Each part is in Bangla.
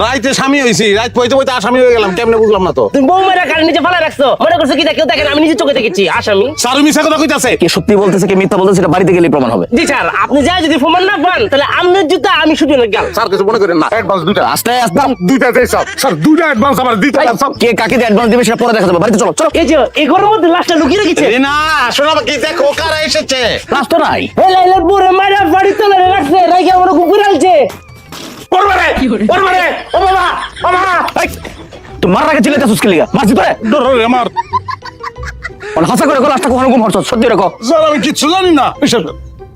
রাইতে স্বামী হইছি, রাত পয়তে পয়তে আসামি হয়ে গেলাম, কেমনে বুঝলাম না তো। তুমি বৌমারা কার নিচে ফালা রাখছো, মনে করছো কি কেউ দেখেন? আমি নিজে চোখে দেখেছি আসামি। স্যার মিছা কথা কইতাছে। কে সত্যি বলতেছে কে মিথ্যা বলতেছে, সেটা বাড়িতে গেলেই প্রমাণ হবে। জি স্যার, আপনি যা যদি প্রমাণ না পান তাহলে আপনার জুতা আমি শুধু গেল। স্যার কিছু মনে করেন না, অ্যাডভান্স দুইটা। আস্তে আস্তে দুইটা দেই স্যার। স্যার দুইটা অ্যাডভান্স আমার দিতে হবে স্যার। কে কাকে অ্যাডভান্স দিবে সেটা পরে দেখা যাবে। বাড়িতে চলো চলো। এই যে এই ঘরের মধ্যে লাশটা লুকিয়ে রেখেছে। না শোনা কি দেখো কারা এসেছে। লাশ তো নাই। এই লাইলার বুড়ে মারা বাড়ি তোলে রাখছে, রাখে আমার কুকুর আলছে। ওরে ওরে ও বাবা ও বাবা। এই, তুই মার আগে চিল্লাইতে সুস্কে লিগা মারছি তোরে। ডর আমার। মানে হাসা করে লাশটা কখনো ঘুম হচ্ছে সত্যি রেখো। স্যার আমি কিচ্ছু জানি না।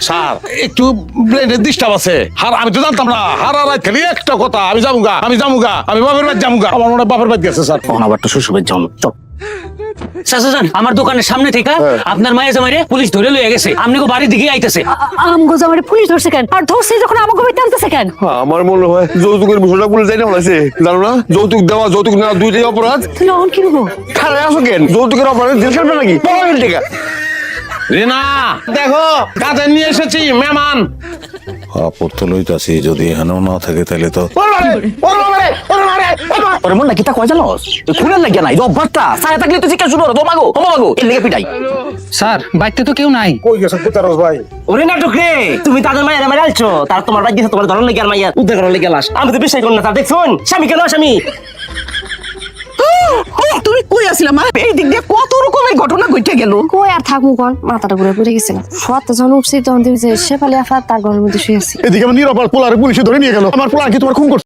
স্যার একটু ব্রেনের ডিস্টার্ব আছে। আর আমি তো জানতাম না। রাত খালি একটা কথা, আমি যামুগা আমি বাপের বাড়ি যামুগা। আমার মনে হয় বাপের বাড়ি গেছে স্যার। তখন আবার তো শ্বশুর যাও চল। চাচা আমার দোকানের সামনে থেকে আপনার মায়ের জামাইরে পুলিশ ধরে লয়ে গেছে, আপনি বাড়ির দিকে আইতেছে। আমগো জামাইরে পুলিশ ধরছে কেন? আর ধরছে যখন আমাকে বাড়িতে আনতেছে কেন? আমার মনে হয় যৌতুকের বিষয়টা পুলিশ জানি হয়েছে, জানো না? যৌতুক দেওয়া যৌতুক নেওয়া দুইটাই অপরাধ। তাহলে অন কি হবো? খারাপ আসো কেন? যৌতুকের অপরাধে জেল খাটবে নাকি? পনেরো টাকা। রিনা দেখো কাজে নিয়ে এসেছি মেহমান। আপত্তি লইতাছি, যদি এখানেও না থাকে তাহলে তো ওরে মন না কিতা কয় জানোস? খুনের লাগিয়া নাই অভ্যাসটা সায়া থাকলে তো চিকা শুরু হলো। তোমাগো এর লেগে পিটাই। স্যার বাড়িতে তো কেউ নাই। কই গেছে কুতারস ভাই? ওরে নাটক রে, তুমি তাদের মায়ের মারা আলছো, তার তোমার বাড়ি দিয়েছে তোমার ধরন লেগে আর মাইয়া উদ্ধার করার লেগে লাশ। আমি তো বিশ্বাস করি না। তার দেখছুন স্বামী কেন স্বামী? তুমি কই আসিলা মা? এই দিক দিয়ে কত রকমের ঘটনা ঘটে গেল। কই আর থাকবো কর, মাথাটা ঘুরে পড়ে গেছিলাম। সত্য যখন উঠছি তখন দেখি যে শেফালি আফা তার ঘরের মধ্যে শুয়ে আছি। এদিকে আমার নিরাপদ পোলারে পুলিশে ধরে নিয়ে গেল। আমার পোলা কি তোমার খুন করছে?